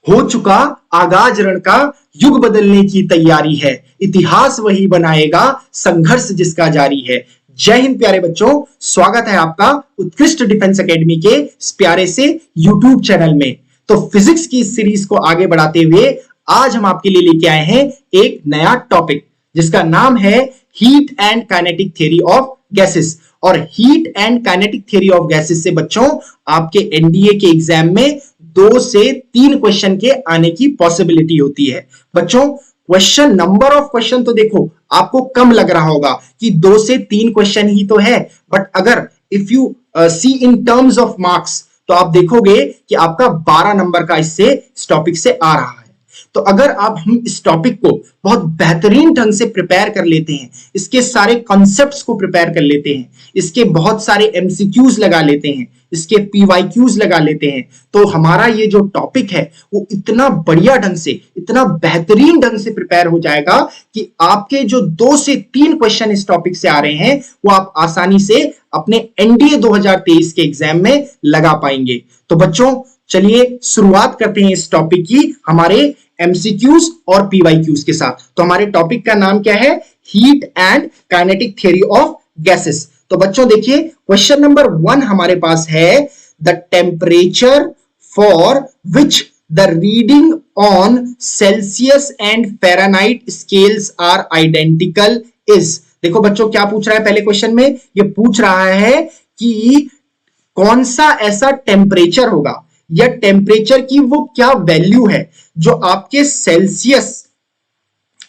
हो चुका आगाज रण का, युग बदलने की तैयारी है, इतिहास वही बनाएगा, संघर्ष जिसका जारी है। जय हिंद प्यारे बच्चों, स्वागत है आपका उत्कृष्ट डिफेंस एकेडमी के इस प्यारे से यूट्यूब चैनल में। तो फिजिक्स की इस सीरीज को आगे बढ़ाते हुए आज हम आपके लिए लेके आए हैं एक नया टॉपिक जिसका नाम है heat and kinetic theory of gases. और heat and kinetic theory of gases से बच्चों आपके एनडीए के एग्जाम में 2 से 3 क्वेश्चन के आने की पॉसिबिलिटी होती है। बच्चों क्वेश्चन नंबर ऑफ क्वेश्चन तो देखो आपको कम लग रहा होगा कि 2 से 3 क्वेश्चन ही तो है, बट अगर if you see in terms of marks तो आप देखोगे कि आपका 12 नंबर का इससे इस टॉपिक से आ रहा है। तो अगर आप हम इस टॉपिक को बहुत बेहतरीन ढंग से प्रिपेयर कर लेते हैं, इसके सारे कॉन्सेप्ट्स को प्रिपेयर कर लेते हैं, इसके बहुत सारे एमसीक्यूज लगा लेते हैं, इसके पीवाईक्यूज लगा लेते हैं, तो हमारा ये जो टॉपिक है वो इतना बढ़िया ढंग से, इतना बेहतरीन ढंग से प्रिपेयर हो जाएगा कि आपके जो 2 से 3 क्वेश्चन इस टॉपिक से आ रहे हैं वो आप आसानी से अपने एनडीए 2023 के एग्जाम में लगा पाएंगे। तो बच्चों चलिए शुरुआत करते हैं इस टॉपिक की हमारे एमसीक्यूज और पीवाईक्यूज के साथ। तो हमारे टॉपिक का नाम क्या है? Heat and kinetic theory of gases. तो बच्चों देखिए क्वेश्चन नंबर 1 हमारे पास है the temperature for which the reading on Celsius and Fahrenheit scales are identical is. देखो बच्चों क्या पूछ रहा है पहले क्वेश्चन में, ये पूछ रहा है कि कौन सा ऐसा टेम्परेचर होगा या टेम्परेचर की वो क्या वैल्यू है जो आपके सेल्सियस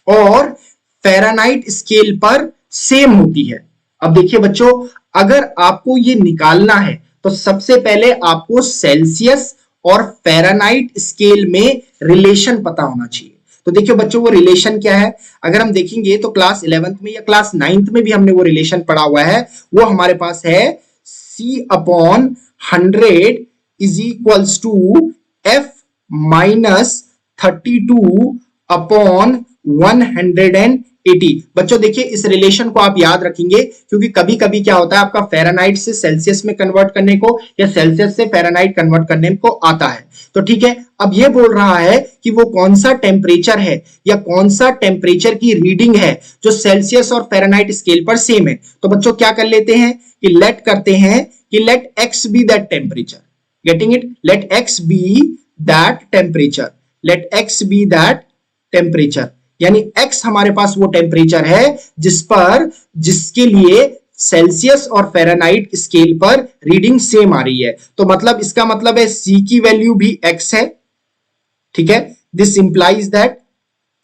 और फ़ारेनहाइट स्केल पर सेम होती है। अब देखिए बच्चों अगर आपको ये निकालना है तो सबसे पहले आपको सेल्सियस और फ़ारेनहाइट स्केल में रिलेशन पता होना चाहिए। तो देखिए बच्चों वो रिलेशन क्या है, अगर हम देखेंगे तो क्लास 11th में या क्लास 9th में भी हमने वो रिलेशन पढ़ा हुआ है। वो हमारे पास है C/100 is equals to F minus 32 upon 180। बच्चों देखिए इस रिलेशन को आप याद रखेंगे क्योंकि कभी कभी क्या होता है आपका फ़ारेनहाइट से सेल्सियस में कन्वर्ट करने को या सेल्सियस से फ़ारेनहाइट कन्वर्ट करने को आता है। तो ठीक है, अब ये बोल रहा है कि वो कौन सा टेम्परेचर है या कौन सा टेम्परेचर की रीडिंग है जो सेल्सियस और फ़ारेनहाइट स्केल पर सेम है। तो बच्चों क्या कर लेते हैं कि लेट करते हैं कि let x be that temperature. Getting it? Let x be that temperature. Let x be that temperature. यानी x हमारे पास वो टेम्परेचर है जिसके लिए सेल्सियस और फ़ारेनहाइट स्केल पर रीडिंग सेम आ रही है। तो मतलब इसका मतलब है c की वैल्यू भी x है। ठीक है, दिस इंप्लाइज दैट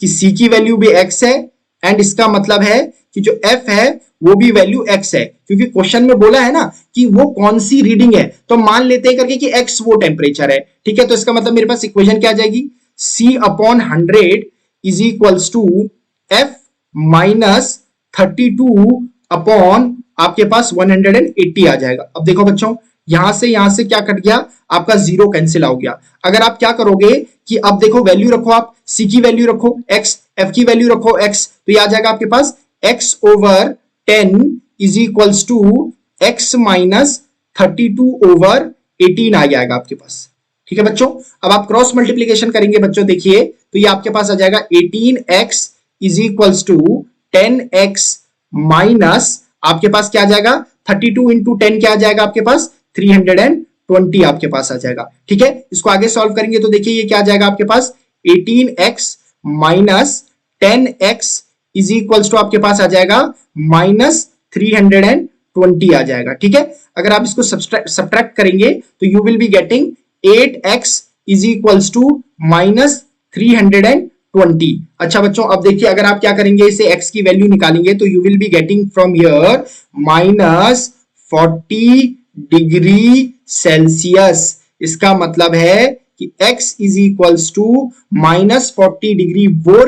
कि c की वैल्यू भी x है एंड इसका मतलब है कि जो f है वो भी वैल्यू x है, क्योंकि क्वेश्चन में बोला है ना कि वो कौन सी रीडिंग है, तो मान लेते हैं करके कि x वो टेम्परेचर है। ठीक है, तो इसका मतलब मेरे पास इक्वेशन क्या आ जाएगी, C/100 is equals to F minus 32 upon आपके पास 180 आ जाएगा। अब देखो बच्चों यहां से क्या कट गया, आपका 0 कैंसिल हो गया। अगर आप क्या करोगे कि अब देखो वैल्यू रखो, आप C की वैल्यू रखो x, F की वैल्यू रखो x, तो ये आ जाएगा आपके पास x over 10 is equals to x minus 32 over 18 आ जाएगा आपके पास। ठीक है बच्चों, अब आप क्रॉस मल्टीप्लीकेशन करेंगे बच्चों देखिए तो ये आपके पास आ जाएगा 18x is equals to 10x minus आपके पास क्या आ जाएगा 32 इंटू 10 क्या आ जाएगा आपके पास 320 आपके पास आ जाएगा। ठीक है, इसको आगे सॉल्व करेंगे तो देखिए ये क्या आ जाएगा आपके पास 18x minus 10x is equals to आपके पास आ जाएगा माइनस 320 आ जाएगा। ठीक है, अगर आप इसको सब्ट्रैक्ट करेंगे तो you will be getting 8x is equals to minus 320। अच्छा बच्चों अब देखिए अगर आप क्या करेंगे इसे x की वैल्यू निकालेंगे तो you will be getting from here minus 40 degree Celsius. इसका मतलब है कि x is equals to minus 40 degree वो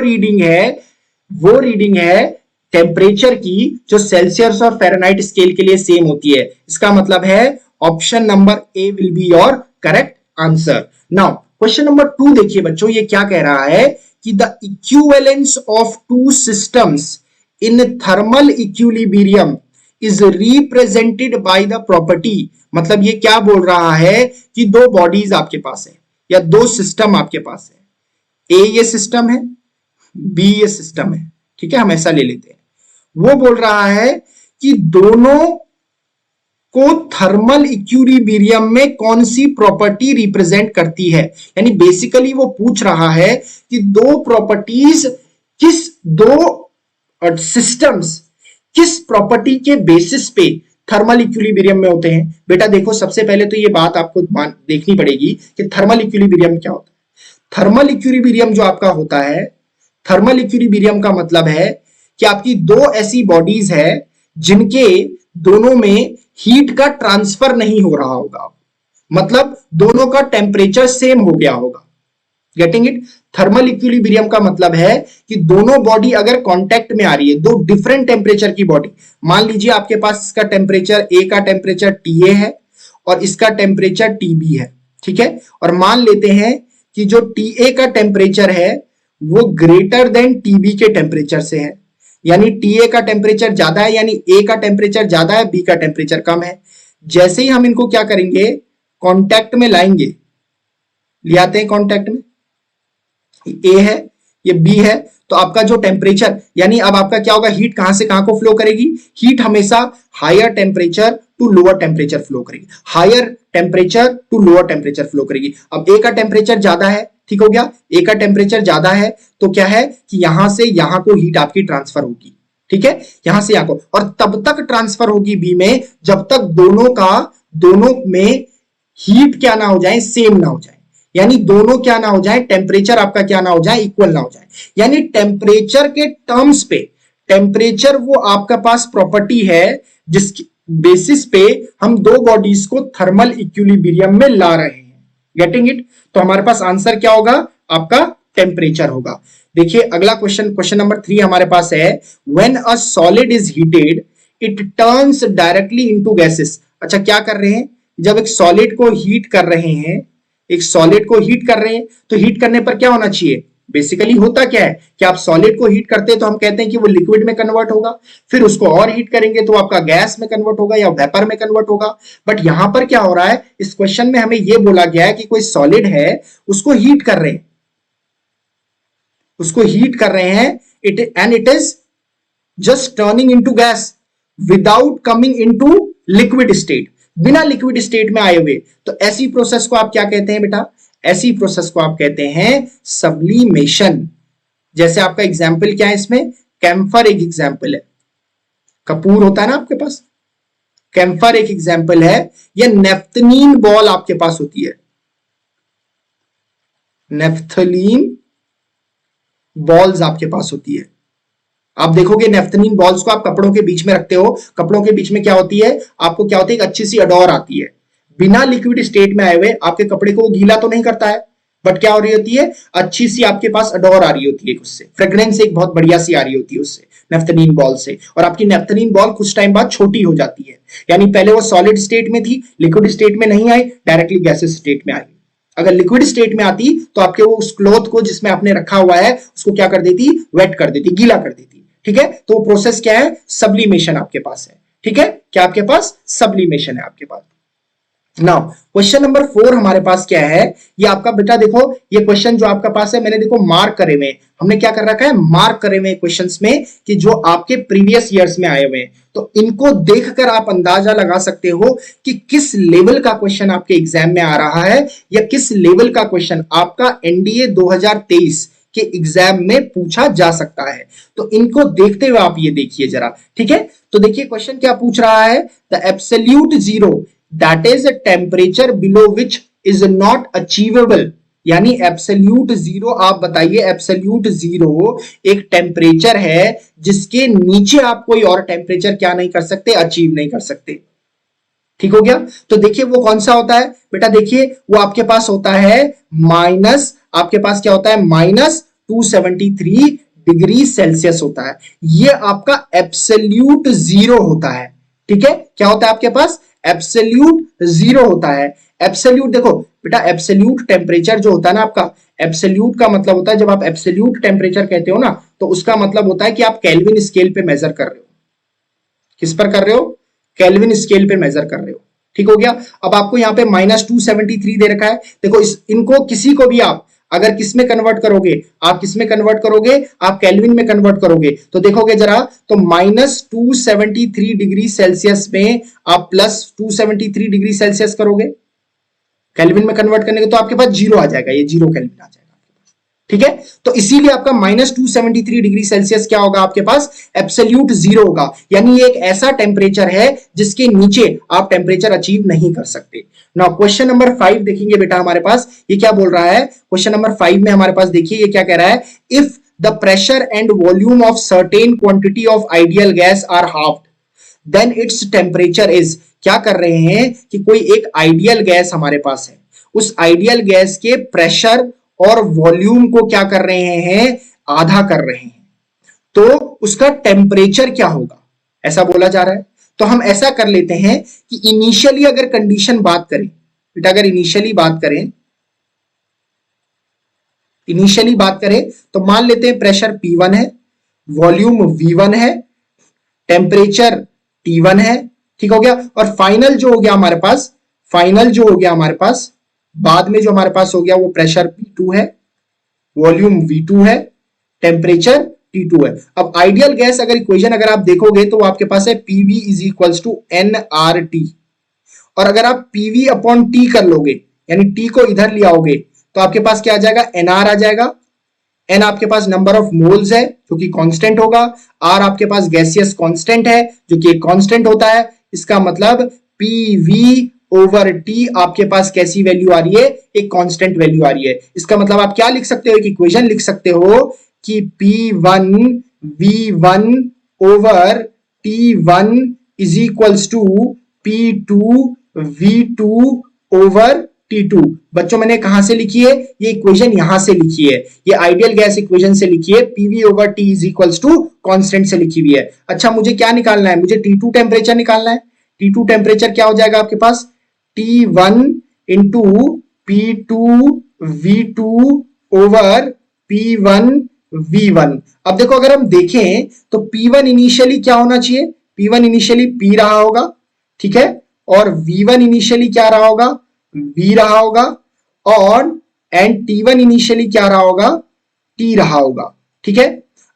रीडिंग है टेम्परेचर की जो सेल्सियस और फ़ारेनहाइट स्केल के लिए सेम होती है। इसका मतलब है option number A will be your correct answer. Now question number 2 देखिए बच्चों ये क्या कह रहा है कि the equivalence of two systems in thermal equilibrium is represented by the property. मतलब ये क्या बोल रहा है कि दो बॉडीज आपके पास है या दो सिस्टम आपके पास है, ए ये सिस्टम है, बी ये सिस्टम है, ठीक है, हम ऐसा ले लेते हैं। वो बोल रहा है कि दोनों को थर्मल इक्विलिब्रियम में कौन सी प्रॉपर्टी रिप्रेजेंट करती है, यानी बेसिकली वो पूछ रहा है कि दो प्रॉपर्टीज किस, दो सिस्टम्स किस प्रॉपर्टी के बेसिस पे थर्मल इक्विलिब्रियम में होते हैं। बेटा देखो, सबसे पहले तो ये बात आपको देखनी पड़ेगी कि थर्मल इक्विलिब्रियम क्या होता है। थर्मल इक्विलिब्रियम जो आपका होता है, थर्मल इक्विलिब्रियम का मतलब है कि आपकी दो ऐसी बॉडीज है जिनके दोनों में हीट का ट्रांसफर नहीं हो रहा होगा, मतलब दोनों का टेम्परेचर सेम हो गया होगा। Getting it? थर्मल इक्विलिब्रियम का मतलब है कि दोनों बॉडी अगर कांटेक्ट में आ रही है, दो डिफरेंट टेम्परेचर की बॉडी, मान लीजिए आपके पास इसका टेम्परेचर, ए का टेम्परेचर TA है और इसका टेम्परेचर TB है, ठीक है, और मान लेते हैं कि जो TA का टेम्परेचर है वो ग्रेटर देन TB के टेम्परेचर से है, यानी TA का टेम्परेचर ज्यादा है, यानी A का टेम्परेचर ज्यादा है, B का टेम्परेचर कम है। जैसे ही हम इनको क्या करेंगे, कांटेक्ट में लाएंगे, ले आते हैं कांटेक्ट में, ए है, ये बी है, तो आपका जो टेम्परेचर, यानी अब आपका क्या होगा, हीट कहां से कहां को फ्लो करेगी, हीट हमेशा higher temperature to lower temperature flow करेगी, higher temperature to lower temperature flow करेगी। अब ए का टेम्परेचर ज्यादा है, ठीक हो गया, ए का टेम्परेचर ज्यादा है तो क्या है कि यहां से यहां को हीट आपकी ट्रांसफर होगी, ठीक है, यहां से यहां को, और तब तक ट्रांसफर होगी बी में जब तक दोनों में हीट क्या ना हो जाए, सेम ना हो जाए, यानी दोनों क्या ना हो जाए, टेम्परेचर आपका क्या ना हो जाए, इक्वल ना हो जाए। यानी टेम्परेचर के टर्म्स पे, टेम्परेचर वो आपका पास प्रॉपर्टी है जिसकी बेसिस पे हम दो बॉडीज को थर्मल इक्विलिब्रियम में ला रहे हैं। Getting it? तो हमारे पास आंसर क्या होगा, आपका टेम्परेचर होगा। देखिए अगला क्वेश्चन, क्वेश्चन नंबर 3 हमारे पास है, when a solid is heated it turns directly into gases. अच्छा, क्या कर रहे हैं, जब एक सॉलिड को हीट कर रहे हैं, एक सॉलिड को हीट कर रहे हैं, तो हीट करने पर क्या होना चाहिए, बेसिकली होता क्या है कि आप सॉलिड को हीट करते हैं तो हम कहते हैं कि वो लिक्विड में कन्वर्ट होगा, फिर उसको और हीट करेंगे तो आपका गैस में कन्वर्ट होगा या वेपर में कन्वर्ट होगा। बट यहां पर क्या हो रहा है, इस क्वेश्चन में हमें यह बोला गया है कि कोई सॉलिड है, उसको हीट कर रहे हैं, उसको हीट कर रहे हैं, it is just turning into gas without coming into liquid state, बिना लिक्विड स्टेट में आए हुए। तो ऐसी प्रोसेस को आप क्या कहते हैं बेटा, ऐसी प्रोसेस को आप कहते हैं सब्लिमेशन। जैसे आपका एग्जाम्पल क्या है इसमें, कैम्फर एक एग्जाम्पल है, कपूर होता है ना आपके पास, कैम्फर एक एग्जाम्पल है, या नेफ्थलीन बॉल आपके पास होती है, नेफ्थलीन बॉल्स आपके पास होती है। आप देखोगे नेफ्थलीन बॉल्स को आप कपड़ों के बीच में रखते हो, कपड़ों के बीच में क्या होती है, आपको क्या होती है, एक अच्छी सी अडोर आती है, बिना लिक्विड स्टेट में आए हुए आपके कपड़े को गीला तो नहीं करता है, बट क्या हो रही होती है, अच्छी सी आपके पास अडोर आ रही होती है, उससे फ्रेग्रेंस एक बहुत बढ़िया सी आ रही होती है उससे, नेफ्थलीन बॉल से। और आपकी नेफ्थलीन बॉल कुछ टाइम बाद छोटी हो जाती है, यानी पहले वो सॉलिड स्टेट में थी, लिक्विड स्टेट में नहीं आई, डायरेक्टली गैसेस स्टेट में आई। अगर लिक्विड स्टेट में आती तो आपके वो उस क्लॉथ को जिसमें आपने रखा हुआ है उसको क्या कर देती, वेट कर देती, गीला कर देती, ठीक है। तो वो प्रोसेस क्या है, सब्लिमेशन आपके पास है, ठीक है, क्या आपके पास सब्लिमेशन है आपके पास। नाउ क्वेश्चन नंबर 4 हमारे पास क्या है, ये आपका बेटा देखो, ये क्वेश्चन जो आपका पास है मैंने देखो मार्क करे हुए, हमने क्या कर रखा है, मार्क करे हुए क्वेश्चंस में कि जो आपके प्रीवियस ईयर्स में आए हुए हैं, तो इनको देखकर आप अंदाजा लगा सकते हो कि किस लेवल का क्वेश्चन आपके एग्जाम में आ रहा है, या किस लेवल का क्वेश्चन आपका एनडीए 2023 के एग्जाम में पूछा जा सकता है। तो इनको देखते हुए आप ये देखिए जरा, ठीक है। तो देखिए क्वेश्चन क्या पूछ रहा है, the absolute zero that is a temperature below which is not achievable, यानी एब्सोल्यूट जीरो, आप बताइए एब्सोल्यूट जीरो एक टेम्परेचर है जिसके नीचे आप कोई और टेम्परेचर क्या नहीं कर सकते, अचीव नहीं कर सकते, ठीक हो गया। तो देखिए वो कौन सा होता है बेटा, देखिए वो आपके पास होता है माइनस, आपके पास क्या होता है, -273 डिग्री सेल्सियस होता है, ये आपका एब्सोल्यूट जीरो होता है, ठीक है। क्या होता है आपके पास, एब्सोल्यूट जीरो होता है। एब्सोल्यूट देखो बेटा, एब्सोल्यूट टेम्परेचर जो होता है ना आपका, एब्सोल्यूट का मतलब होता है, जब आप एब्सोल्यूट टेम्परेचर कहते हो ना, तो उसका मतलब होता है कि आप केल्विन स्केल पे मेजर कर रहे हो। किस पर कर रहे हो, केल्विन स्केल पे मेजर कर रहे हो, ठीक हो गया। अब आपको यहाँ पे -273 दे रखा है। देखो इनको किसी को भी आप अगर किस में कन्वर्ट करोगे, आप किस में कन्वर्ट करोगे, आप केल्विन में कन्वर्ट करोगे, तो देखोगे जरा, तो -273 डिग्री सेल्सियस में आप +273 डिग्री सेल्सियस करोगे केल्विन में कन्वर्ट करने के, तो आपके पास जीरो आ जाएगा, ये 0 केल्विन आ जाएगा। ठीक है, तो इसीलिए आपका -273 डिग्री सेल्सियस क्या होगा आपके पास, एब्सोल्यूट जीरो होगा। यानी ये एक ऐसा टेम्परेचर है जिसके नीचे आप टेम्परेचर अचीव नहीं कर सकते। नाउ क्वेश्चन नंबर 5 देखेंगे बेटा हमारे पास, ये क्या बोल रहा है। क्वेश्चन नंबर 5 में हमारे पास देखिए ये क्या कह रहा है, if the pressure and volume of certain quantity of ideal gas are halved then its temperature is. क्या कर रहे हैं कि कोई एक आइडियल गैस हमारे पास है, उस आइडियल गैस के प्रेशर और वॉल्यूम को क्या कर रहे हैं, आधा कर रहे हैं, तो उसका टेम्परेचर क्या होगा, ऐसा बोला जा रहा है। तो हम ऐसा कर लेते हैं कि इनिशियली अगर कंडीशन बात करें बेटा, अगर इनिशियली बात करें तो मान लेते हैं प्रेशर P1 है, वॉल्यूम V1 है, टेम्परेचर T1 है। ठीक हो गया। और फाइनल जो हो गया हमारे पास, बाद में जो हमारे पास हो गया वो प्रेशर P2 है, वॉल्यूम V2 है, टेम्परेचर T2 है। अब आइडियल गैस अगर इक्वेशन अगर आप देखोगे तो आपके पास है PV is equal to nRT, और अगर आप PV अपॉन T कर लोगे, यानी T को इधर ले आओगे, तो आपके पास क्या आ जाएगा, NR आ जाएगा। N आपके पास नंबर ऑफ मोल्स है जो कि कांस्टेंट होगा, R आपके पास गैसियस कांस्टेंट है जो कि एक कांस्टेंट होता है। इसका मतलब PV ओवर T आपके पास कैसी वैल्यू आ रही है, एक कांस्टेंट वैल्यू आ रही है। इसका मतलब आप क्या लिख सकते हो, एक इक्वेशन लिख सकते हो कि P1 V1 over T1 is equals to P2 V2 over T2। बच्चों मैंने कहां से लिखी है, ये इक्वेशन यहां से लिखी है, ये आइडियल गैस इक्वेशन से लिखी है, PV over T is equals to constant से लिखी हुई है। अच्छा मुझे क्या निकालना है, मुझे T2 टेम्परेचर निकालना है। T2 टेम्परेचर क्या हो जाएगा आपके पास, T1 into P2 V2 over P1 V1। अब देखो अगर हम देखें तो P1 इनिशियली क्या होना चाहिए, P1 इनिशियली P रहा होगा, ठीक है, और V1 इनिशियली क्या रहा होगा, V रहा होगा, और एंड T1 इनिशियली क्या रहा होगा, T रहा होगा। ठीक है।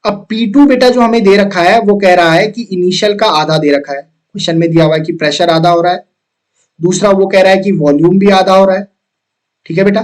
अब P2 बेटा जो हमें दे रखा है वो कह रहा है कि इनिशियल का आधा दे रखा है, क्वेश्चन में दिया हुआ है कि प्रेशर आधा हो रहा है, दूसरा वो कह रहा है कि वॉल्यूम भी आधा हो रहा है। ठीक है बेटा,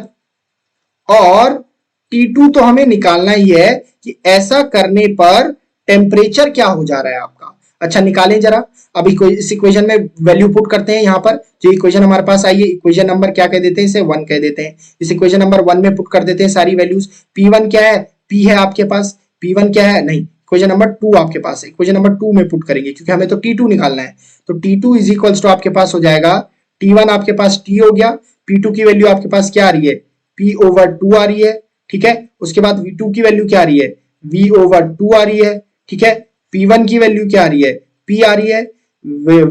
और T2 तो हमें निकालना ही है कि ऐसा करने पर टेम्परेचर क्या हो जा रहा है आपका। अच्छा निकालें जरा, अभी इस इक्वेशन में वैल्यू पुट करते हैं। यहाँ पर जो इक्वेशन हमारे पास आई है, इक्वेशन नंबर क्या कह देते हैं, इसे 1 कह देते हैं। इस इक्वेशन नंबर 1 में पुट कर देते हैं सारी वैल्यूज। P1 क्या है, P है आपके पास, P1 क्या है, नहीं, इक्वेशन नंबर 2 आपके पास है, इक्वेशन नंबर 2 में पुट करेंगे क्योंकि हमें तो T2 निकालना है। तो T2 इज इक्वल्स टू आपके पास हो जाएगा, T1 आपके पास T हो गया, P2 की वैल्यू आपके पास क्या आ रही है, P ओवर 2 आ रही है। ठीक है, उसके बाद V2 की वैल्यू क्या आ रही है, V ओवर 2 आ रही है। ठीक है, P1 की वैल्यू क्या आ रही है, P आ रही है,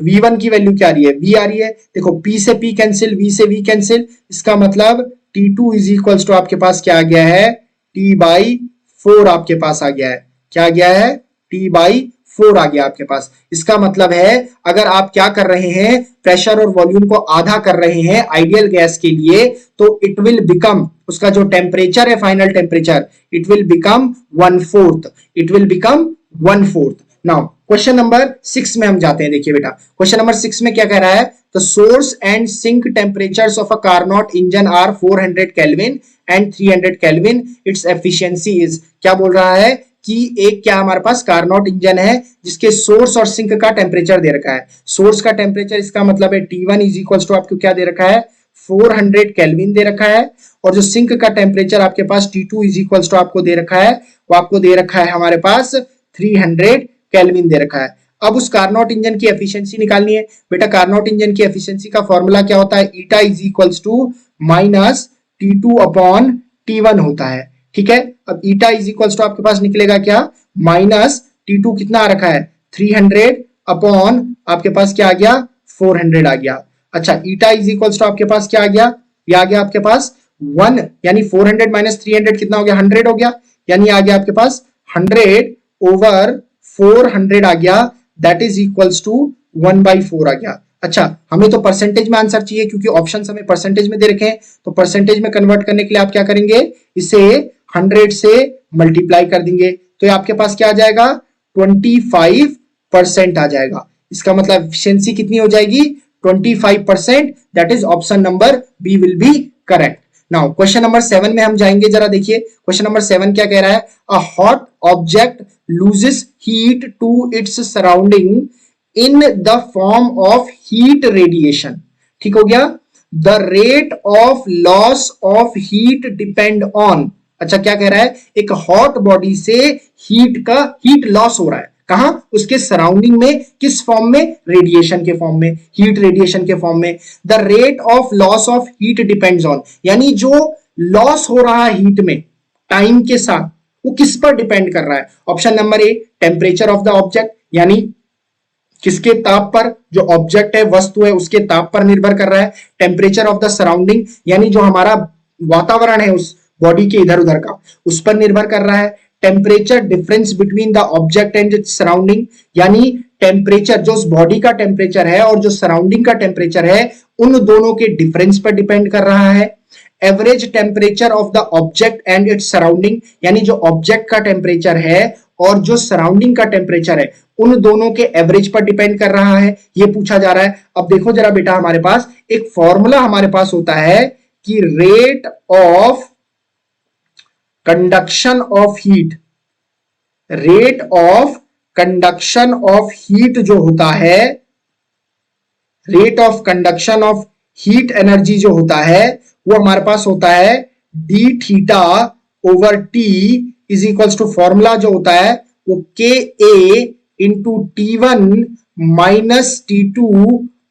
V1 की वैल्यू क्या आ रही है, V आ रही है। देखो P से P कैंसिल, V से V कैंसिल, इसका मतलब T2 इज इक्वल्स टू आपके पास क्या आ गया है, T/4 आपके पास आ गया है। क्या आ गया है, T/4 आ गया आपके पास। इसका मतलब है अगर आप क्या कर रहे हैं, प्रेशर और वॉल्यूम को आधा कर रहे हैं आइडियल गैस के लिए, तो इट विल बिकम, उसका जो टेम्परेचर है final temperature, it will become 1/4, it will become 1/4। Now question number 6 में हम जाते हैं। देखिए बेटा क्वेश्चन नंबर 6 में क्या कह रहा है, the source and sink temperatures of a Carnot engine are 400 kelvin and 300 kelvin, its efficiency is. क्या बोल रहा है कि एक क्या हमारे पास कार्नोट इंजन है जिसके सोर्स और सिंक का टेम्परेचर दे रखा है। सोर्स का टेम्परेचर इसका मतलब है T1 इज इक्वल टू आपको क्या दे रखा है, 400 केल्विन दे रखा है, और जो सिंक का टेम्परेचर आपके पास T2 इज इक्वल टू आपको दे रखा है, वो आपको दे रखा है हमारे पास 300 केल्विन दे रखा है। अब उस कार्नोट इंजन की एफिशिएंसी निकालनी है। बेटा कार्नोट इंजन की एफिशिएंसी का फॉर्मूला क्या होता है, eta is equals to minus T2 upon T1 होता है। ठीक है, अब ईटा इज इक्वल्स टू आपके पास निकलेगा क्या, माइनस T2 कितना आ रखा है 300 अपॉन आपके पास क्या आ गया 400 आ गया। अच्छा ईटा इज इक्वल्स टू आपके पास क्या आ गया, ये आ गया आपके पास 1, यानी 400 माइनस 300 कितना हो गया, 100 हो गया, यानी आ गया आपके पास 100 ओवर 400 आ गया, दैट इज इक्वल्स टू 1/4 आ गया। अच्छा, हमें तो परसेंटेज में आंसर चाहिए क्योंकि ऑप्शन हमें परसेंटेज में दे रखे हैं, तो परसेंटेज में कन्वर्ट करने के लिए आप क्या करेंगे, इसे 100 से मल्टीप्लाई कर देंगे, तो ये आपके पास क्या आ जाएगा, 25% आ जाएगा। इसका मतलब एफिशिएंसी कितनी हो जाएगी, 25%। That is option number B will be correct. Now question number 7 में हम जाएंगे, जरा देखिए क्वेश्चन नंबर 7 क्या कह रहा है, a hot object loses heat to its surrounding in the form of heat radiation. ठीक हो गया, the rate of loss of heat depend on. अच्छा, क्या कह रहा है, एक हॉट बॉडी से हीट लॉस हो रहा है, कहां, उसके सराउंडिंग में, किस फॉर्म में, रेडिएशन के फॉर्म में, हीट रेडिएशन के फॉर्म में। The rate of loss of heat depends on, यानी जो लॉस हो रहा है हीट में टाइम के साथ, वो किस पर डिपेंड कर रहा है। Option number A, temperature of the object, यानी किसके ताप पर, जो ऑब्जेक्ट है, वस्तु है, उसके ताप पर निर्भर कर रहा है। टेम्परेचर ऑफ द सराउंडिंग, यानी जो हमारा वातावरण है उस बॉडी के इधर उधर का, उस पर निर्भर कर रहा है। Temperature difference between the object and its surrounding, यानी टेम्परेचर, जो उस बॉडी का टेम्परेचर है और जो सराउंडिंग का टेम्परेचर है, उन दोनों के डिफरेंस पर डिपेंड कर रहा है। Average temperature of the object and its surrounding, यानी जो ऑब्जेक्ट का टेम्परेचर है और जो सराउंडिंग का टेम्परेचर है, उन दोनों के एवरेज पर डिपेंड कर रहा है, ये पूछा जा रहा है। अब देखो जरा बेटा, हमारे पास एक फॉर्मूला हमारे पास होता है कि rate of conduction of heat, rate of conduction of heat जो होता है, rate of conduction of heat energy जो होता है, वो हमारे पास होता है d theta over t is equals to, formula जो होता है वो K A into T1 minus T2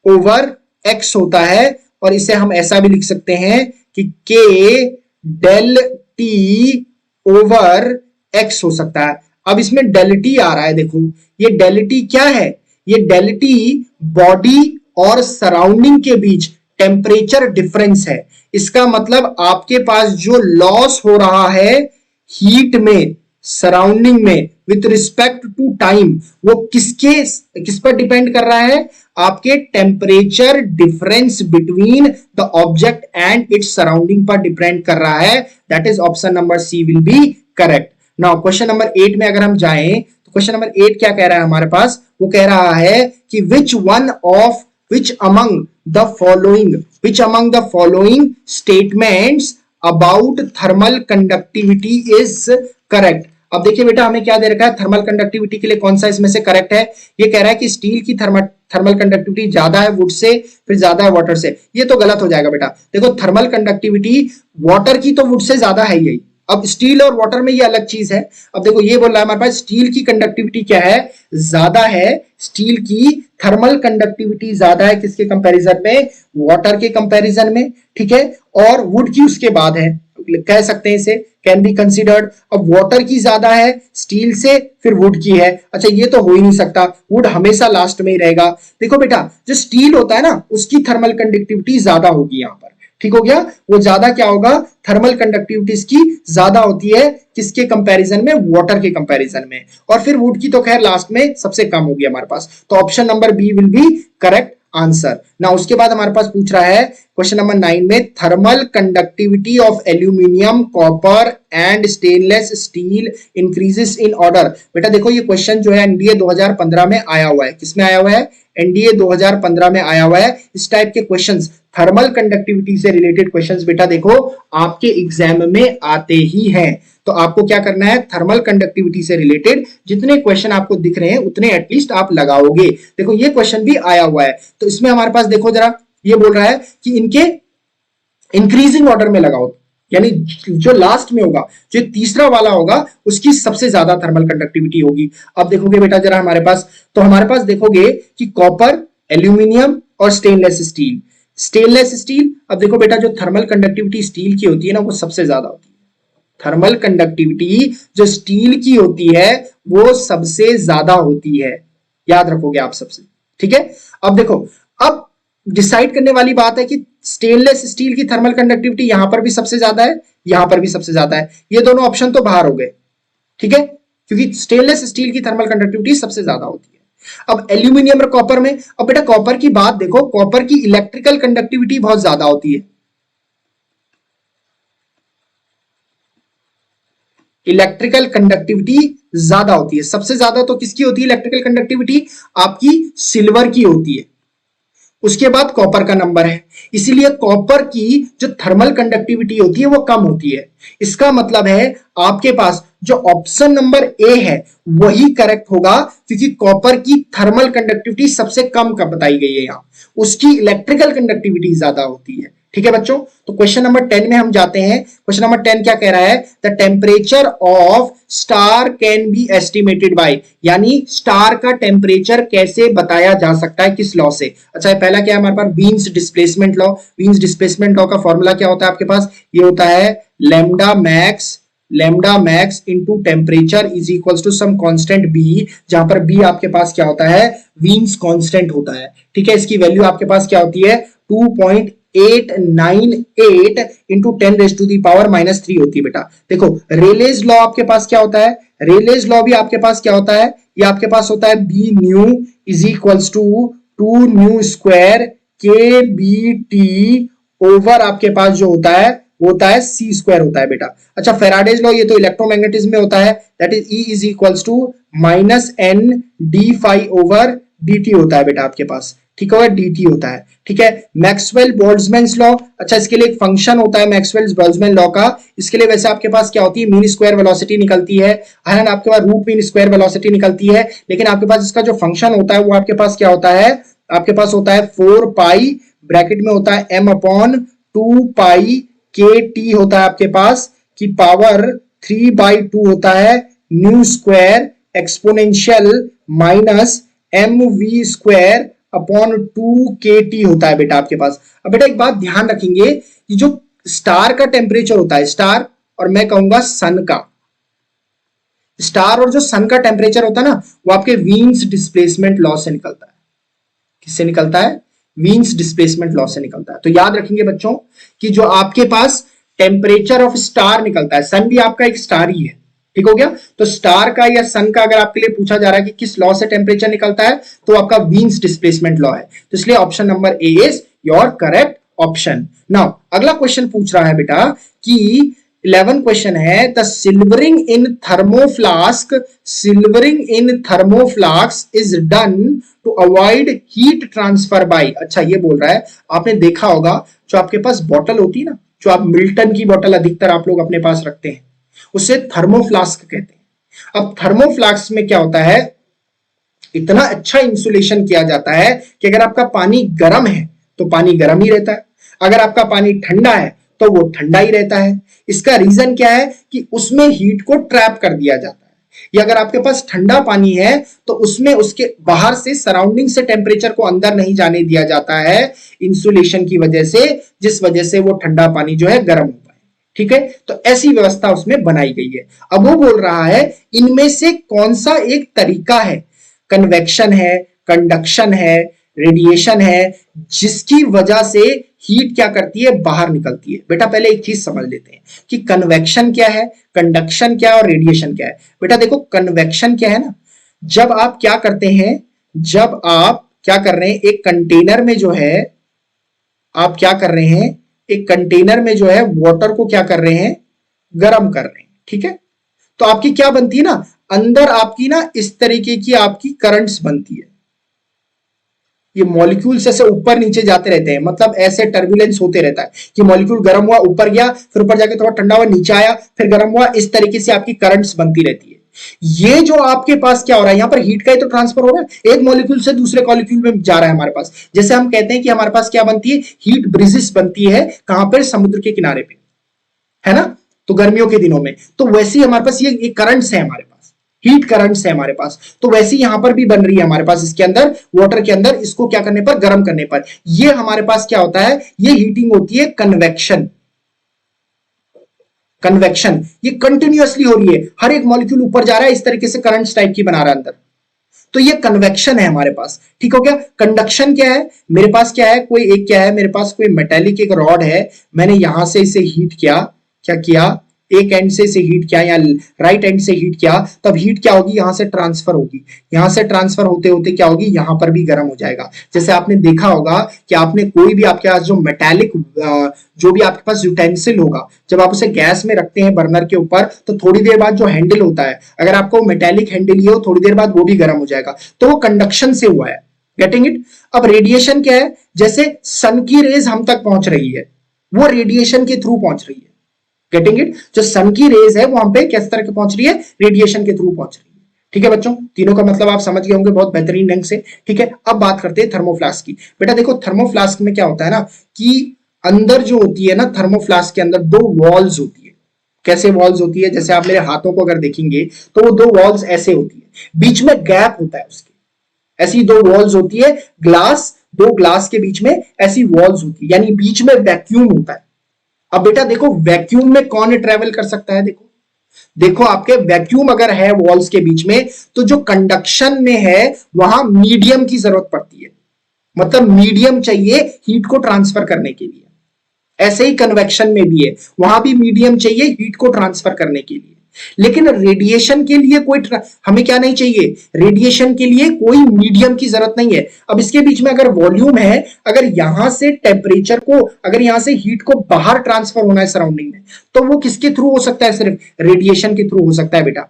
over x होता है। और इसे हम ऐसा भी लिख सकते हैं कि के डेल टी ओवर एक्स हो सकता है। अब इसमें डेल टी आ रहा है, देखो ये डेल टी क्या है, ये डेल टी बॉडी और सराउंडिंग के बीच टेम्परेचर डिफरेंस है। इसका मतलब आपके पास जो लॉस हो रहा है हीट में सराउंडिंग में विथ रिस्पेक्ट टू टाइम, वो किस पर डिपेंड कर रहा है, आपके temperature difference between the object and its surrounding पर डिपेंड कर रहा है। That is option number C will be correct. Now question number 8 में अगर हम जाएं तो क्वेश्चन नंबर 8 क्या कह रहा है हमारे पास, वो कह रहा है कि which among the following statements about thermal conductivity is correct। अब देखिए बेटा, हमें क्या दे रखा है, थर्मल कंडक्टिविटी के लिए कौन सा इसमें से करेक्ट है। ये कह रहा है कि स्टील की थर्मल कंडक्टिविटी ज्यादा है वुड से, फिर ज्यादा है वाटर से। ये तो गलत हो जाएगा बेटा। देखो थर्मल कंडक्टिविटी वाटर की तो वुड से ज्यादा है यही, अब स्टील और वाटर में ये अलग चीज है। अब देखो ये बोल रहा है हमारे पास स्टील की कंडक्टिविटी क्या है, ज्यादा है। स्टील की थर्मल कंडक्टिविटी ज्यादा है किसके कंपैरिजन में, वाटर के कंपैरिजन में, ठीक है। और वुड की उसके बाद है, कह सकते हैं इसे कैन बी कंसीडर्ड। अब वाटर की ज्यादा है स्टील से, फिर वुड की है। अच्छा ये तो हो ही नहीं सकता, वुड हमेशा लास्ट में ही रहेगा। देखो बेटा, जो स्टील होता है ना, उसकी थर्मल कंडक्टिविटी ज्यादा होगी यहाँ पर, ठीक हो गया। वो ज्यादा क्या होगा, थर्मल कंडक्टिविटी इसकी ज्यादा होती है किसके कंपैरिजन में, वाटर के कंपैरिजन में। और फिर वुड की तो खैर लास्ट में सबसे कम होगी हमारे पास। तो option number B will be correct answer ना। उसके बाद हमारे पास पूछ रहा है क्वेश्चन नंबर 9 में, thermal conductivity of aluminium, copper and stainless steel increases in order. बेटा देखो ये क्वेश्चन जो है एनडीए 2015 में आया हुआ है। किसमें आया हुआ है, एनडीए 2015 में आया हुआ है। इस टाइप के क्वेश्चंस, थर्मल कंडक्टिविटी से रिलेटेड क्वेश्चंस बेटा देखो आपके एग्जाम में आते ही हैं। तो आपको क्या करना है, थर्मल कंडक्टिविटी से रिलेटेड जितने क्वेश्चन आपको दिख रहे हैं उतने एटलीस्ट आप लगाओगे। देखो ये क्वेश्चन भी आया हुआ है, तो इसमें हमारे पास देखो जरा, ये बोल रहा है कि इनके इंक्रीजिंग ऑर्डर में लगाओ, यानी जो लास्ट में होगा, जो तीसरा वाला होगा, उसकी सबसे ज्यादा थर्मल कंडक्टिविटी होगी। अब देखोगे बेटा जरा हमारे पास, तो हमारे पास देखोगे कि कॉपर, एल्यूमिनियम और स्टेनलेस स्टील। स्टेनलेस स्टील, अब देखो बेटा जो थर्मल कंडक्टिविटी स्टील की होती है ना, वो सबसे ज्यादा होती है। थर्मल कंडक्टिविटी जो स्टील की होती है वो सबसे ज्यादा होती है, याद रखोगे आप सबसे, ठीक है। अब देखो, अब डिसाइड करने वाली बात है कि स्टेनलेस स्टील की थर्मल कंडक्टिविटी यहां पर भी सबसे ज्यादा है, यहां पर भी सबसे ज्यादा है। ये दोनों ऑप्शन तो बाहर हो गए, ठीक है, क्योंकि स्टेनलेस स्टील की थर्मल कंडक्टिविटी सबसे ज्यादा होती है। अब एल्यूमिनियम और कॉपर में, अब बेटा कॉपर की बात देखो, कॉपर की इलेक्ट्रिकल कंडक्टिविटी बहुत ज्यादा होती है, इलेक्ट्रिकल कंडक्टिविटी ज्यादा होती है। सबसे ज्यादा तो किसकी होती है इलेक्ट्रिकल कंडक्टिविटी? आपकी सिल्वर की होती है, उसके बाद कॉपर का नंबर है। इसीलिए कॉपर की जो थर्मल कंडक्टिविटी होती है वो कम होती है। इसका मतलब है आपके पास जो ऑप्शन नंबर ए है वही करेक्ट होगा, क्योंकि कॉपर की थर्मल कंडक्टिविटी सबसे कम का बताई गई है, यहां उसकी इलेक्ट्रिकल कंडक्टिविटी ज्यादा होती है। ठीक है बच्चों, तो क्वेश्चन नंबर 10 में हम जाते हैं। क्वेश्चन नंबर 10 क्या कह रहा है? The temperature of star can be estimated by, यानी स्टार का टेम्परेचर कैसे बताया जा सकता है, किस लॉ से? अच्छा, पहला क्या है हमारे पास? Wien's displacement law. Wien's displacement law का फॉर्मूला क्या होता है आपके पास? ये होता है lambda max into temperature is equals to some constant b, जहां पर बी आपके पास क्या होता है? वीन्स कांस्टेंट होता है। ठीक है, इसकी वैल्यू आपके पास क्या होती है? 2.898 इंटू 10⁻³ होती है बेटा। देखो रेलेज लॉ आपके पास क्या होता है? रेलेज लॉ भी आपके पास क्या होता है? ये आपके पास होता है B nu is equals to 2 nu square K B T over आपके पास जो होता है वो होता है सी स्क्वायर होता है बेटा। अच्छा, फेराडेज लॉ ये तो इलेक्ट्रोमैग्नेटिज्म में होता है, that is E is equals to -n D phi over D T होता है बेटा आपके पास। ठीक है, dt होता है। ठीक है, मैक्सवेल बोल्ट्जमैन लॉ, अच्छा इसके लिए एक फंक्शन होता है मैक्सवेल बोल्ट्जमैन लॉ का। इसके लिए वैसे आपके पास क्या होती है? मीन स्क्वायर वेलोसिटी निकलती है, आपके पास रूट मीन स्क्वायर वेलोसिटी निकलती है, लेकिन आपके पास इसका जो फंक्शन होता है वो आपके पास क्या होता है? आपके पास होता है 4 पाई ब्रैकेट में होता है m/2 पाई के टी होता है आपके पास की पावर 3/2 होता है new square exponential minus mv square upon 2kT होता है बेटा आपके पास। अब बेटा एक बात ध्यान रखेंगे, ये जो स्टार का टेम्परेचर होता है, स्टार और मैं कहूंगा सन का, स्टार और जो सन का टेम्परेचर होता है ना, वो आपके वीन्स डिस्प्लेसमेंट लॉ से निकलता है। किससे निकलता है? वीन्स डिस्प्लेसमेंट लॉ से निकलता है। तो याद रखेंगे बच्चों कि जो आपके पास टेम्परेचर ऑफ स्टार निकलता है, सन भी आपका एक स्टार ही है, ठीक हो गया? तो स्टार का या सन का अगर आपके लिए पूछा जा रहा है कि किस लॉ से टेम्परेचर निकलता है, तो आपका वीन्स डिस्प्लेसमेंट लॉ है। तो इसलिए option number a is your correct option. Now अगला क्वेश्चन पूछ रहा है बेटा कि 11 क्वेश्चन है, the silvering in thermoflask is done to avoid heat transfer by. अच्छा, ये बोल रहा है, आपने देखा होगा जो आपके पास बॉटल होती है ना, जो आप मिल्टन की बॉटल अधिकतर आप लोग अपने पास रखते हैं, उसे थर्मोफ्लास्क कहते हैं। अब थर्मोफ्लास्क में क्या होता है? इतना अच्छा इंसुलेशन किया जाता है कि अगर आपका पानी गर्म है तो पानी गर्म ही रहता है, अगर आपका पानी ठंडा है तो वो ठंडा ही रहता है। इसका रीजन क्या है? कि उसमें हीट को ट्रैप कर दिया जाता है, या अगर आपके पास ठंडा पानी है तो उसमें उसके बाहर से सराउंडिंग से टेम्परेचर को अंदर नहीं जाने दिया जाता है इंसुलेशन की वजह से, जिस वजह से वो ठंडा पानी जो है गर्म हो पाए। ठीक है, तो ऐसी व्यवस्था उसमें बनाई गई है। अब वो बोल रहा है इनमें से कौन सा एक तरीका है, कन्वेक्शन है, कंडक्शन है, रेडिएशन है, जिसकी वजह से हीट क्या करती है? बाहर निकलती है। बेटा पहले एक चीज समझ लेते हैं कि कन्वेक्शन क्या है, कंडक्शन क्या है और रेडिएशन क्या है। बेटा देखो, कन्वेक्शन क्या है ना, जब आप क्या करते हैं, जब आप क्या कर रहे हैं, एक कंटेनर में जो है आप क्या कर रहे हैं, एक कंटेनर में जो है वाटर को क्या कर रहे हैं? गर्म कर रहे हैं। ठीक है, तो आपकी क्या बनती है ना, अंदर आपकी ना इस तरीके की आपकी करंट्स बनती है, ये मॉलिक्यूल्स ऐसे ऊपर नीचे जाते रहते हैं, मतलब ऐसे टर्बुलेंस होते रहता है कि मॉलिक्यूल गर्म हुआ ऊपर गया, फिर ऊपर जाके थोड़ा ठंडा हुआ नीचे आया, फिर गर्म हुआ, इस तरीके से आपकी करंट्स बनती रहती है। ये जो आपके पास क्या हो रहा है, यहां पर हीट का ही तो ट्रांसफर हो रहा है, एक मॉलिक्यूल से दूसरे मॉलिक्यूल में जा रहा है हमारे पास। जैसे हम कहते हैं कि हमारे पास क्या बनती है? हीट ब्रिजेस बनती है, कहां पर? समुद्र के किनारे पे, है ना, तो गर्मियों के दिनों में। तो वैसे ही हमारे पास ये करंट्स है, हमारे पास हीट करंट्स है हमारे पास, तो वैसे ही यहां पर भी बन रही है हमारे पास, इसके अंदर वाटर के अंदर, इसको क्या करने पर? गर्म करने पर। ये हमारे पास क्या होता है? ये हीटिंग होती है कन्वेक्शन। कन्वेक्शन ये कंटिन्यूअसली हो रही है, हर एक मॉलिक्यूल ऊपर जा रहा है, इस तरीके से करंट्स टाइप की बना रहा है अंदर, तो ये कन्वेक्शन है हमारे पास। ठीक हो गया? कंडक्शन क्या है? मेरे पास क्या है, कोई एक क्या है, मेरे पास कोई मेटेलिक एक रॉड है, मैंने यहां से इसे हीट किया, क्या किया? एक एंड से हीट किया या राइट एंड से हीट किया, तब हीट क्या होगी, यहां से ट्रांसफर होगी, यहां से ट्रांसफर होते होते क्या होगी, यहां पर भी गर्म हो जाएगा। जैसे आपने देखा होगा कि आपने कोई भी आपके पास जो मेटालिक जो भी आपके पास यूटेंसिल होगा, जब आप उसे गैस में रखते हैं बर्नर के ऊपर, तो थोड़ी देर बाद जो हैंडल होता है, अगर आपको मेटालिक हैंडल ही हो, थोड़ी देर बाद वो भी गर्म हो जाएगा, तो वो कंडक्शन से हुआ है। Getting it? अब रेडिएशन क्या है, जैसे सन की रेज हम तक पहुंच रही है, वो रेडिएशन के थ्रू पहुंच रही है। Getting it? जो सन की रेज है वो हम पे किस तरह के पहुंच रही है, रेडिएशन के थ्रू पहुंच रही है। ठीक है बच्चों, तीनों का मतलब आप समझ गए होंगे बहुत बेहतरीन ढंग से। ठीक है, अब बात करते हैं थर्मोफ्लास्क की। बेटा देखो, थर्मोफ्लास्क में क्या होता है ना कि अंदर जो होती है ना, थर्मोफ्लास्क के अंदर दो वॉल्स होती है। कैसे वॉल्स होती है, जैसे आप मेरे हाथों को अगर देखेंगे तो वो दो वॉल्स ऐसे होती है, बीच में गैप होता है उसके, ऐसी दो वॉल्स होती है, ग्लास, दो ग्लास के बीच में ऐसी वॉल्स होती है, यानी बीच में वैक्यूम होता है। अब बेटा देखो, वैक्यूम में कौन ट्रेवल कर सकता है, देखो देखो आपके वैक्यूम अगर है वॉल्स के बीच में, तो जो कंडक्शन में है वहां मीडियम की जरूरत पड़ती है, मतलब मीडियम चाहिए हीट को ट्रांसफर करने के लिए। ऐसे ही कन्वेक्शन में भी है, वहां भी मीडियम चाहिए हीट को ट्रांसफर करने के लिए। लेकिन रेडिएशन के लिए हमें क्या नहीं चाहिए, रेडिएशन के लिए कोई मीडियम की जरूरत नहीं है। अब इसके बीच में अगर वॉल्यूम है, अगर यहां से टेम्परेचर को, अगर यहां से हीट को बाहर ट्रांसफर होना है सराउंडिंग में, तो वो किसके थ्रू हो सकता है, सिर्फ रेडिएशन के थ्रू हो सकता है बेटा।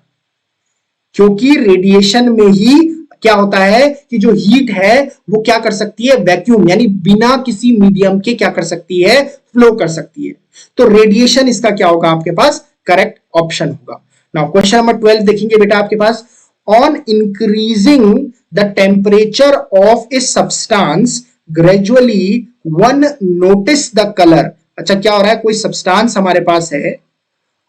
क्योंकि रेडिएशन में ही क्या होता है कि जो हीट है वो क्या कर सकती है, वैक्यूम यानी बिना किसी मीडियम के क्या कर सकती है, फ्लो कर सकती है। तो रेडिएशन इसका क्या होगा आपके पास, करेक्ट ऑप्शन होगा। नाउ क्वेश्चन नंबर 12 देखेंगे बेटा आपके पास, on increasing the temperature of a substance gradually one notice the colour. अच्छा, क्या हो रहा है, कोई सब्सटेंस हमारे पास है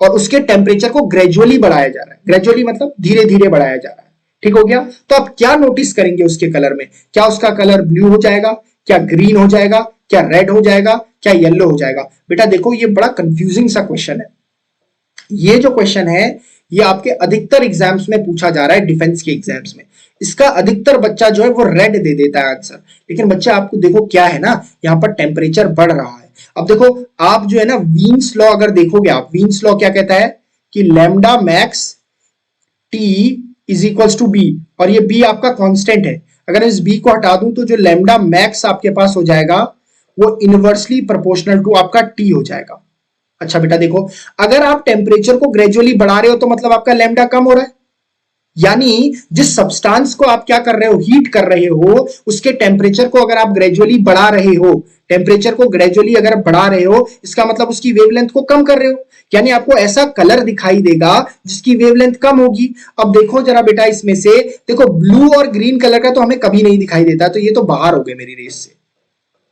और उसके टेम्परेचर को ग्रेजुअली बढ़ाया जा रहा है, ग्रेजुअली मतलब धीरे धीरे बढ़ाया जा रहा है। ठीक हो गया, तो आप क्या नोटिस करेंगे उसके कलर में, क्या उसका कलर ब्लू हो जाएगा, क्या ग्रीन हो जाएगा, क्या रेड हो जाएगा, क्या येलो हो जाएगा। बेटा देखो, ये बड़ा कंफ्यूजिंग सा क्वेश्चन है। ये जो क्वेश्चन है ये आपके अधिकतर एग्जाम्स में पूछा जा रहा है, डिफेंस के एग्जाम्स में। इसका अधिकतर बच्चा जो है वो रेड दे देता है आंसर, लेकिन बच्चा आपको देखो क्या है ना, यहाँ पर टेम्परेचर बढ़ रहा है। अब देखो, आप जो है ना वीन्स लॉ अगर देखोगे, आप वीन्स लॉ क्या कहता है कि lambda max T is equals to B, और ये बी आपका कांस्टेंट है। अगर इस बी को हटा दूं तो जो लैम्डा मैक्स आपके पास हो जाएगा वो इनवर्सली प्रोपोर्शनल टू आपका टी हो जाएगा। अच्छा बेटा देखो, अगर आप टेम्परेचर को ग्रेजुअली बढ़ा रहे हो तो मतलब आपका लैम्डा कम हो रहा है, यानी जिस सब्सटेंस को आप क्या कर रहे हो, हीट कर रहे हो, उसके टेम्परेचर को अगर आप ग्रेजुअली बढ़ा रहे हो, टेम्परेचर को ग्रेजुअली अगर बढ़ा रहे हो, इसका मतलब उसकी वेवलेंथ को कम कर रहे हो, यानी आपको ऐसा कलर दिखाई देगा जिसकी वेवलेंथ कम होगी। अब देखो जरा बेटा, इसमें से देखो ब्लू और ग्रीन कलर का तो हमें कभी नहीं दिखाई देता, तो ये तो बाहर हो गए मेरी रेस से,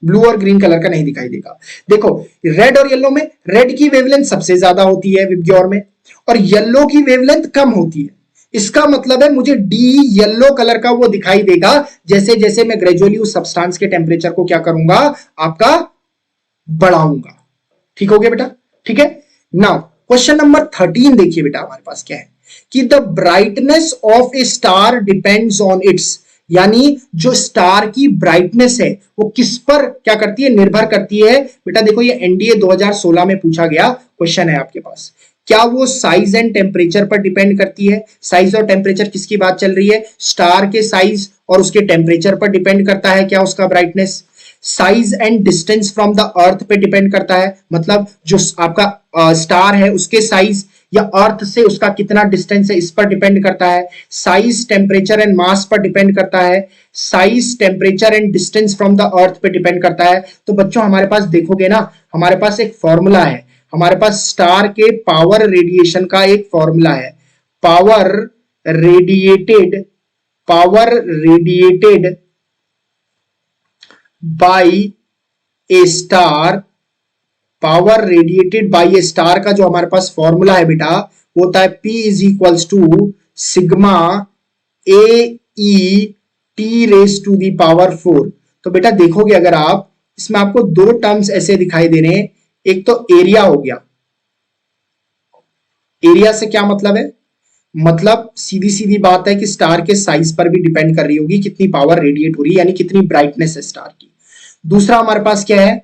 ब्लू और ग्रीन कलर का नहीं दिखाई देगा। देखो रेड और येलो में, रेड की वेवलेंथ सबसे ज्यादा होती है विबग्योर में, और येलो की वेवलेंथ कम होती है। इसका मतलब है मुझे डी येलो कलर का वो दिखाई देगा जैसे जैसे मैं ग्रेजुअली उस सब्सटेंस के टेम्परेचर को क्या करूंगा, आपका बढ़ाऊंगा। ठीक हो गया बेटा, ठीक है। नाउ क्वेश्चन नंबर 13 देखिए बेटा, हमारे पास क्या है कि the brightness of A star depends on it's, यानी जो स्टार की ब्राइटनेस है वो किस पर क्या करती है, निर्भर करती है। बेटा देखो, ये एनडीए 2016 में पूछा गया क्वेश्चन है आपके पास। क्या वो साइज एंड टेम्परेचर पर डिपेंड करती है, साइज और टेम्परेचर किसकी बात चल रही है, स्टार के साइज और उसके टेम्परेचर पर डिपेंड करता है क्या उसका brightness. Size and distance from the earth पे डिपेंड करता है, मतलब जो आपका स्टार है उसके साइज या अर्थ से उसका कितना डिस्टेंस है इस पर डिपेंड करता है। साइज, टेम्परेचर एंड मास पर डिपेंड करता है। Size, temperature and distance from the earth पे डिपेंड करता है। तो बच्चों हमारे पास देखोगे ना, हमारे पास एक फॉर्मूला है, हमारे पास स्टार के पावर रेडिएशन का एक फॉर्मूला है, पावर रेडिएटेड बाय ए स्टार, पावर रेडिएटेड बाय ए स्टार का जो हमारे पास फॉर्मूला है बेटा, वो होता है P is equals to sigma A E T raise to the power 4। तो बेटा देखोगे अगर आप, इसमें आपको दो टर्म्स ऐसे दिखाई दे रहे हैं, एक तो एरिया हो गया, एरिया से क्या मतलब है, मतलब सीधी सीधी बात है कि स्टार के साइज पर भी डिपेंड कर रही होगी कितनी पावर रेडिएट हो रही है, यानी कितनी ब्राइटनेस है स्टार की। दूसरा हमारे पास क्या है,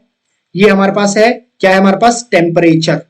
ये हमारे पास है क्या है, हमारे पास टेम्परेचर।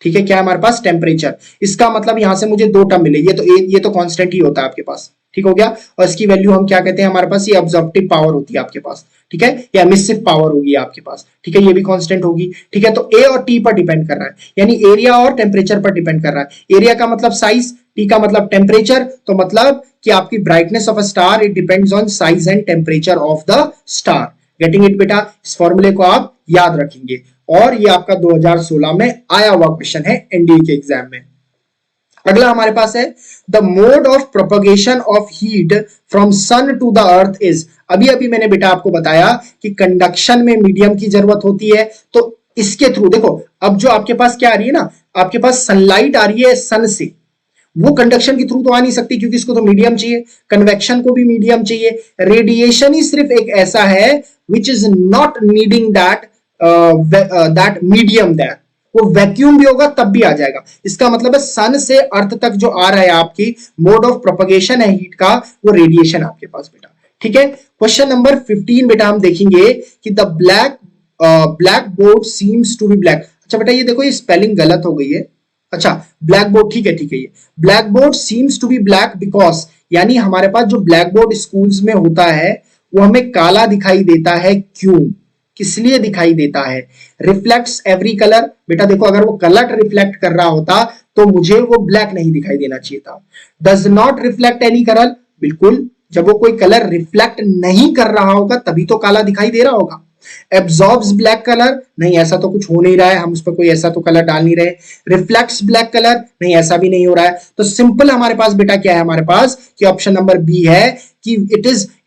ठीक है, क्या है हमारे पास, टेम्परेचर। इसका मतलब यहां से मुझे दो टर्म मिले, ये तो कांस्टेंट ही होता है आपके पास, ठीक हो गया। और इसकी वैल्यू हम क्या कहते हैं, हमारे पास ये ऑब्जॉर्प्टिव पावर होती है आपके पास, ठीक है, या एमिसिव पावर होगी आपके पास, ठीक है, ये भी कांस्टेंट होगी, ठीक है। तो ए और टी पर डिपेंड कर रहा है, यानी एरिया और टेम्परेचर पर डिपेंड कर रहा है। एरिया का मतलब साइज, टी का मतलब टेम्परेचर, तो मतलब कि आपकी brightness of a star it depends on size and temperature of the star. Getting it बेटा, इस फॉर्मूले को आप याद रखेंगे, और ये आपका 2016 में आया हुआ क्वेश्चन है एनडीए के एग्जाम में। अगला हमारे पास है the mode of propagation of heat from sun to the earth is. अभी अभी मैंने बेटा आपको बताया कि कंडक्शन में मीडियम की जरूरत होती है, तो इसके थ्रू देखो, अब जो आपके पास क्या आ रही है ना, आपके पास सनलाइट आ रही है सन से, वो कंडक्शन के थ्रू तो आ नहीं सकती क्योंकि इसको तो मीडियम चाहिए, कन्वेक्शन को भी मीडियम चाहिए। रेडिएशन ही सिर्फ एक ऐसा है which is not needing that medium, that वो वैक्यूम भी होगा तब भी आ जाएगा। इसका मतलब है सन से अर्थ तक जो आ रहा है आपकी मोड ऑफ प्रोपगेशन है हीट का, वो रेडिएशन आपके पास बेटा, ठीक है। क्वेश्चन नंबर 15 बेटा हम देखेंगे कि the black board seems to be black. अच्छा बेटा ये देखो, ये स्पेलिंग गलत हो गई है। अच्छा, ब्लैक बोर्ड, ठीक है ये black board seems to be black because, यानी हमारे पास जो ब्लैक बोर्ड स्कूल्स में होता है वो हमें काला दिखाई देता है, क्यों, किस लिए दिखाई देता है, रिफ्लेक्ट्स एवरी कलर। बेटा देखो, अगर वो कलर रिफ्लेक्ट कर रहा होता तो मुझे वो ब्लैक नहीं दिखाई देना चाहिए था। Does not reflect any colour, बिल्कुल, जब वो कोई कलर रिफ्लेक्ट नहीं कर रहा होगा तभी तो काला दिखाई दे रहा होगा। एब्जॉर्ब्स ब्लैक कलर, नहीं ऐसा तो कुछ हो नहीं रहा है, हम उस पर कोई ऐसा तो कलर डाल नहीं रहे। रिफ्लेक्ट्स ब्लैक कलर, नहीं ऐसा भी नहीं हो रहा है। तो सिंपल हमारे पास बेटा क्या है, हमारे पास कि ऑप्शन नंबर बी है कि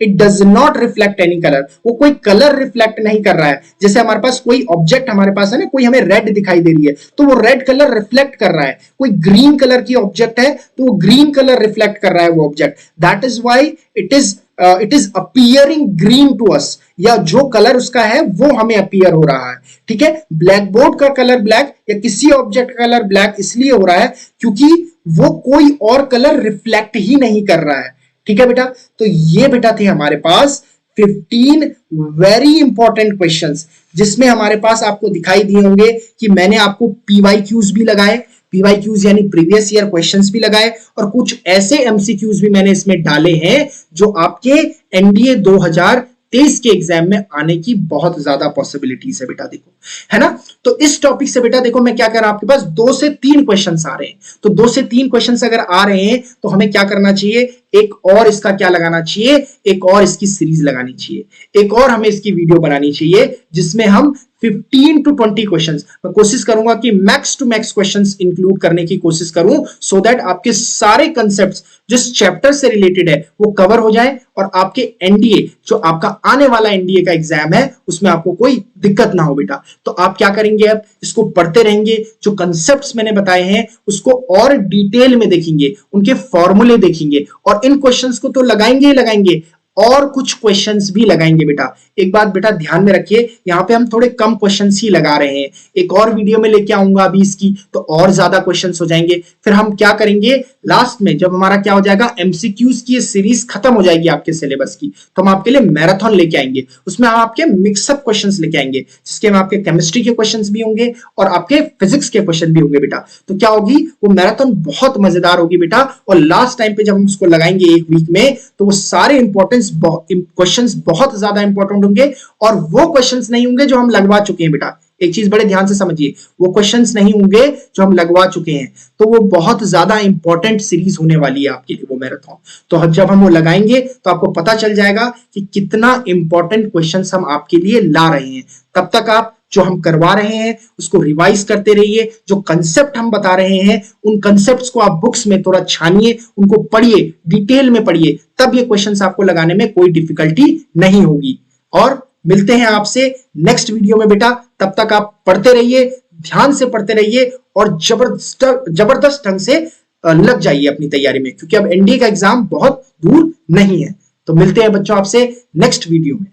it does not reflect any colour, वो कोई कलर रिफ्लेक्ट नहीं कर रहा है। जैसे हमारे पास कोई ऑब्जेक्ट हमारे पास है ना, कोई हमें रेड दिखाई दे रही है तो वो रेड कलर रिफ्लेक्ट कर रहा है, कोई ग्रीन कलर की ऑब्जेक्ट है तो वो ग्रीन कलर रिफ्लेक्ट कर रहा है वो object, that is why it is appearing green to us, या जो कलर उसका है वो हमें अपीयर हो रहा है, ठीक है। ब्लैक बोर्ड का कलर ब्लैक या किसी ऑब्जेक्ट का कलर ब्लैक इसलिए हो रहा है क्योंकि वो कोई और कलर रिफ्लेक्ट ही नहीं कर रहा है, ठीक है बेटा। तो ये बेटा थे हमारे पास 15 वेरी इंपॉर्टेंट क्वेश्चंस, जिसमें हमारे पास आपको दिखाई दिए होंगे कि मैंने आपको पीवाईक्यूज भी लगाए, पीवाईक्यूज यानी प्रीवियस ईयर क्वेश्चंस भी लगाए, और कुछ ऐसे एमसीक्यूज भी मैंने इसमें डाले हैं जो आपके एनडीए 2023 के एग्जाम में आने की बहुत ज्यादा पॉसिबिलिटीज है बेटा, देखो, है ना। तो इस टॉपिक से बेटा देखो मैं क्या कर रहा हूं, आपके पास 2 से 3 क्वेश्चंस आ रहे हैं, तो 2 से 3 क्वेश्चंस अगर आ रहे हैं तो हमें क्या करना चाहिए, एक और इसका क्या लगाना चाहिए, एक और इसकी सीरीज लगानी चाहिए, एक और हमें इसकी वीडियो बनानी चाहिए जिसमें हम 15 to 20 क्वेश्चंस, मैं कोशिश करूंगा कि max to max questions include करने की कोशिश करूं, सो दैट आपके सारे कंसेप्ट्स जिस चैप्टर से रिलेटेड है वो कवर हो जाए, और आपके एनडीए जो आपका आने वाला एनडीए का एग्जाम है उसमें आपको कोई दिक्कत ना हो बेटा। तो आप क्या करेंगे, अब इसको पढ़ते रहेंगे, जो कंसेप्ट्स मैंने बताए हैं उसको और डिटेल में देखेंगे, उनके फॉर्मूले देखेंगे, और इन क्वेश्चंस को तो लगाएंगे ही लगाएंगे, और कुछ क्वेश्चंस भी लगाएंगे बेटा। एक बात बेटा ध्यान में रखिए, यहाँ पे हम थोड़े कम क्वेश्चंस ही लगा रहे हैं, एक और वीडियो में लेके आऊंगा अभी इसकी, तो और ज्यादा क्वेश्चंस हो जाएंगे। फिर हम क्या करेंगे लास्ट में, जब हमारा क्या हो जाएगा, एमसीक्यूज की ये सीरीज खत्म हो जाएगी आपके सिलेबस की, तो हम आपके लिए मैराथन लेके आएंगे, उसमें हम आपके मिक्सअप क्वेश्चंस लेके आएंगे, जिसके में आपके केमिस्ट्री के क्वेश्चंस भी होंगे और आपके फिजिक्स के क्वेश्चन भी होंगे बेटा। तो क्या होगी, वो मैराथन बहुत मजेदार होगी बेटा, और लास्ट टाइम पे जब हम उसको लगाएंगे एक वीक में, तो वो सारे इंपॉर्टेंस क्वेश्चंस बहुत ज्यादा इंपॉर्टेंट होंगे, और वो क्वेश्चंस नहीं होंगे जो हम लगवा चुके हैं बेटा। एक चीज बड़े ध्यान से समझिए, वो क्वेश्चंस नहीं होंगे जो हम लगवा चुके हैं, तो वो बहुत ज्यादा इंपॉर्टेंट सीरीज होने वाली है आपके लिए वो मैराथन। तो जब हम वो लगाएंगे तो आपको पता चल जाएगा कि कितना इंपॉर्टेंट क्वेश्चंस हम आपके लिए ला रहे हैं। तब तक आप जो हम करवा रहे हैं उसको रिवाइज करते रहिए, जो कंसेप्ट हम बता रहे हैं उन कंसेप्ट्स को आप बुक्स में थोड़ा छानिए, उनको पढ़िए, डिटेल में पढ़िए, तब ये क्वेश्चंस आपको लगाने में कोई डिफिकल्टी नहीं होगी। और मिलते हैं आपसे नेक्स्ट वीडियो में बेटा, तब तक आप पढ़ते रहिए, ध्यान से पढ़ते रहिए, और जबरदस्त ढंग से लग जाइए अपनी तैयारी में, क्योंकि अब एनडीए का एग्जाम बहुत दूर नहीं है। तो मिलते हैं बच्चों आपसे नेक्स्ट वीडियो में।